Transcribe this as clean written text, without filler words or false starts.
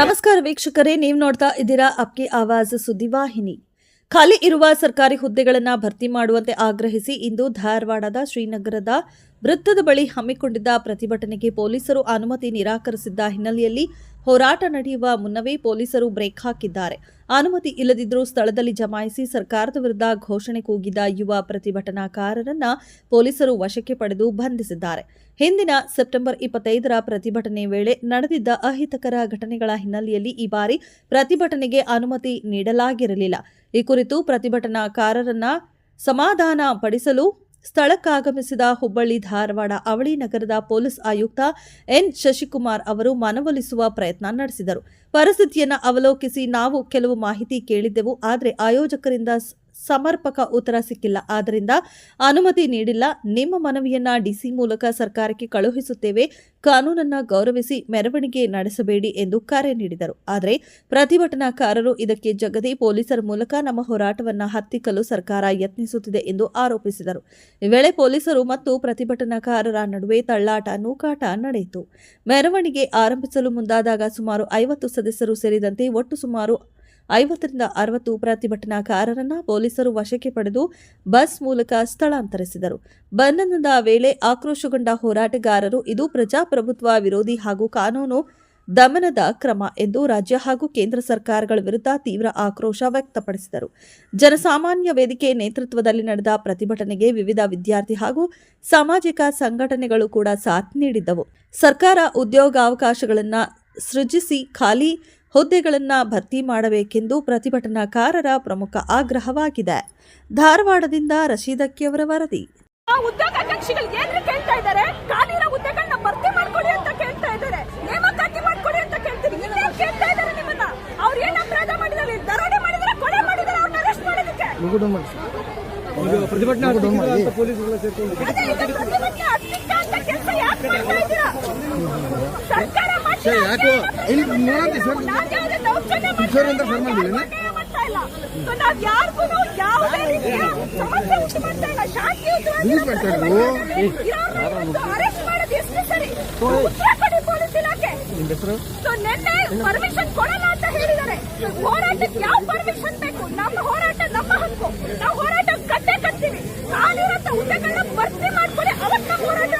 ನಮಸ್ಕಾರ ವೀಕ್ಷಕರೇ, ನೀವು ನೋಡ್ತಾ ಇದ್ದೀರಾ ಅಪ್ಕಿ ಆವಾಜ್ ಸುದ್ದಿವಾಹಿನಿ. ಖಾಲಿ ಇರುವ ಸರ್ಕಾರಿ ಹುದ್ದೆಗಳನ್ನು ಭರ್ತಿ ಮಾಡುವಂತೆ ಆಗ್ರಹಿಸಿ ಇಂದು ಧಾರವಾಡದ ಶ್ರೀನಗರದ ವೃತ್ತದ ಬಳಿ ಹಮ್ಮಿಕೊಂಡಿದ್ದ ಪ್ರತಿಭಟನೆಗೆ ಪೊಲೀಸರು ಅನುಮತಿ ನಿರಾಕರಿಸಿದ್ದ ಹಿನ್ನೆಲೆಯಲ್ಲಿ ಹೋರಾಟ ನಡೆಯುವ ಮುನ್ನವೇ ಪೊಲೀಸರು ಬ್ರೇಕ್ ಹಾಕಿದ್ದಾರೆ. ಅನುಮತಿ ಇಲ್ಲದಿದ್ದರೂ ಸ್ಥಳದಲ್ಲಿ ಜಮಾಯಿಸಿ ಸರ್ಕಾರದ ವಿರುದ್ಧ ಘೋಷಣೆ ಕೂಗಿದ್ದ ಯುವ ಪ್ರತಿಭಟನಾಕಾರರನ್ನ ಪೊಲೀಸರು ವಶಕ್ಕೆ ಪಡೆದು ಬಂಧಿಸಿದ್ದಾರೆ. ಹಿಂದಿನ ಸೆಪ್ಟೆಂಬರ್ 25ರ ಪ್ರತಿಭಟನೆ ವೇಳೆ ನಡೆದಿದ್ದ ಅಹಿತಕರ ಘಟನೆಗಳ ಹಿನ್ನೆಲೆಯಲ್ಲಿ ಈ ಬಾರಿ ಪ್ರತಿಭಟನೆಗೆ ಅನುಮತಿ ನೀಡಲಾಗಿರಲಿಲ್ಲ. ಈ ಕುರಿತು ಪ್ರತಿಭಟನಾಕಾರರನ್ನ ಸಮಾಧಾನ ಪಡಿಸಲು ಸ್ಥಳಕ್ಕಾಗಮಿಸಿದ ಹುಬ್ಬಳ್ಳಿ ಧಾರವಾಡ ಅವಳಿ ನಗರದ ಪೊಲೀಸ್ ಆಯುಕ್ತ ಎನ್ ಶಶಿಕುಮಾರ್ ಅವರು ಮನವೊಲಿಸುವ ಪ್ರಯತ್ನ ನಡೆಸಿದರು. ಪರಿಸ್ಥಿತಿಯನ್ನು ಅವಲೋಕಿಸಿ ನಾವು ಕೆಲವು ಮಾಹಿತಿ ಕೇಳಿದ್ದೆವು, ಆದರೆ ಆಯೋಜಕರಿಂದ ಸಮರ್ಪಕ ಉತ್ತರ ಸಿಕ್ಕಿಲ್ಲ. ಆದ್ದರಿಂದ ಅನುಮತಿ ನೀಡಿಲ್ಲ. ನಿಮ್ಮ ಮನವಿಯನ್ನ ಡಿಸಿ ಮೂಲಕ ಸರ್ಕಾರಕ್ಕೆ ಕಳುಹಿಸುತ್ತೇವೆ. ಕಾನೂನನ್ನ ಗೌರವಿಸಿ ಮೆರವಣಿಗೆ ನಡೆಸಬೇಡಿ ಎಂದು ಕರೆ ನೀಡಿದರು. ಆದರೆ ಪ್ರತಿಭಟನಾಕಾರರು ಇದಕ್ಕೆ ಜಗದಿ ಪೊಲೀಸರ ಮೂಲಕ ನಮ್ಮ ಹೋರಾಟವನ್ನ ಹತ್ತಿಕ್ಕಲು ಸರ್ಕಾರ ಯತ್ನಿಸುತ್ತಿದೆ ಎಂದು ಆರೋಪಿಸಿದರು. ಈ ವೇಳೆ ಪೊಲೀಸರು ಮತ್ತು ಪ್ರತಿಭಟನಾಕಾರರ ನಡುವೆ ತಳ್ಳಾಟ ನೂಕಾಟ ನಡೆಯಿತು. ಮೆರವಣಿಗೆ ಆರಂಭಿಸಲು ಮುಂದಾದಾಗ ಸುಮಾರು 50 ಸದಸ್ಯರು ಸೇರಿದಂತೆ ಒಟ್ಟು ಸುಮಾರು 50ರಿಂದ 60 ಪ್ರತಿಭಟನಾಕಾರರನ್ನ ಪೊಲೀಸರು ವಶಕ್ಕೆ ಪಡೆದು ಬಸ್ ಮೂಲಕ ಸ್ಥಳಾಂತರಿಸಿದರು. ಬಂಧನದ ವೇಳೆ ಆಕ್ರೋಶಗೊಂಡ ಹೋರಾಟಗಾರರು ಇದು ಪ್ರಜಾಪ್ರಭುತ್ವ ವಿರೋಧಿ ಹಾಗೂ ಕಾನೂನು ದಮನದ ಕ್ರಮ ಎಂದು ರಾಜ್ಯ ಹಾಗೂ ಕೇಂದ್ರ ಸರ್ಕಾರಗಳ ವಿರುದ್ಧ ತೀವ್ರ ಆಕ್ರೋಶ ವ್ಯಕ್ತಪಡಿಸಿದರು. ಜನಸಾಮಾನ್ಯ ವೇದಿಕೆ ನೇತೃತ್ವದಲ್ಲಿ ನಡೆದ ಪ್ರತಿಭಟನೆಗೆ ವಿವಿಧ ವಿದ್ಯಾರ್ಥಿ ಹಾಗೂ ಸಾಮಾಜಿಕ ಸಂಘಟನೆಗಳು ಕೂಡ ಸಾಥ್ ನೀಡಿದ್ದವು. ಸರ್ಕಾರ ಉದ್ಯೋಗಾವಕಾಶಗಳನ್ನು ಸೃಜಿಸಿ ಖಾಲಿ ಹುದ್ದೆಗಳನ್ನು ಭರ್ತಿ ಮಾಡಬೇಕೆಂದು ಪ್ರತಿಭಟನಾಕಾರರ ಪ್ರಮುಖ ಆಗ್ರಹವಾಗಿದೆ. ಧಾರವಾಡದಿಂದ ರಶೀದಕ್ಕಿ ಅವರ ವರದಿ. ಉದ್ಯೋಗಾಕಾಂಕ್ಷಿಗಳು ಏನು ಕೇಳ್ತಾ ಇದ್ದಾರೆ? ಖಾಲಿರೋ ಹುದ್ದೆಗಳನ್ನ ಭರ್ತಿ ಮಾಡ್ಕೊಡಿ ಅಂತ ಕೇಳ್ತಾ ಇದ್ದಾರೆ. ನೇಮಕಾತಿ ಮಾಡ್ಕೊಡಿ ಅಂತ ಕೇಳ್ತೀರಿ. ಇನ್ನೇನು ಕೇಳ್ತಾ ಇದ್ದಾರೆ ನಿಮ್ಮನ್ನ? ಅವ್ರು ಏನು ಅಪರಾಧ ಮಾಡಿದ್ದಾರೆ? ದರೋಡೆ ಮಾಡಿದ್ದಾರೆ, ಕೊಲೆ ಮಾಡಿದ್ದಾರೆ, ಅವ್ರನ್ನ ಅರೆಸ್ಟ್ ಮಾಡೋದಕ್ಕೆ ಪ್ರತಿಭಟನೆ ಪೊಲೀಸರು ಸೇರ್ಕೊಂಡು ಕೆಲಸ ಯಾಕೆ ಮಾಡ್ತಾ ಇದ್ದೀರಾ? ಸರ್ಕಾರ ನಾವು ಯಾರಿಗೂ ಯಾವುದೇ ರೀತಿಯ ಸಮಸ್ಯೆ ಉಂಟು ಮಾಡ್ತಾ ಇಲ್ಲ. ಶಾಂತಿಯುತವಾಗಿ ಅರೆಸ್ಟ್ ಮಾಡೋದು ಎಷ್ಟು ಸರಿ? ಉತ್ತರ ಕೊಡಿ ಪೊಲೀಸ್ ಇಲಾಖೆ. ನಿನ್ನೆ ಪರ್ಮಿಷನ್ ಕೊಡಲ್ಲ ಅಂತ ಹೇಳಿದ್ದಾರೆ. ಹೋರಾಟಕ್ಕೆ ಯಾವ ಪರ್ಮಿಷನ್ ಬೇಕು? ನಮ್ಮ ಹೋರಾಟ ನಮ್ಮ ಹಕ್ಕು. ನಾವು ಹೋರಾಟ ಕಟ್ಟೆ ಕಟ್ತೀವಿ. ಖಾಲಿರಂತ ಹುದ್ದೆಗಳನ್ನ ಭರ್ತಿ ಮಾಡ್ಕೊಡಿ, ಅವತ್ತು ಹೋರಾಟ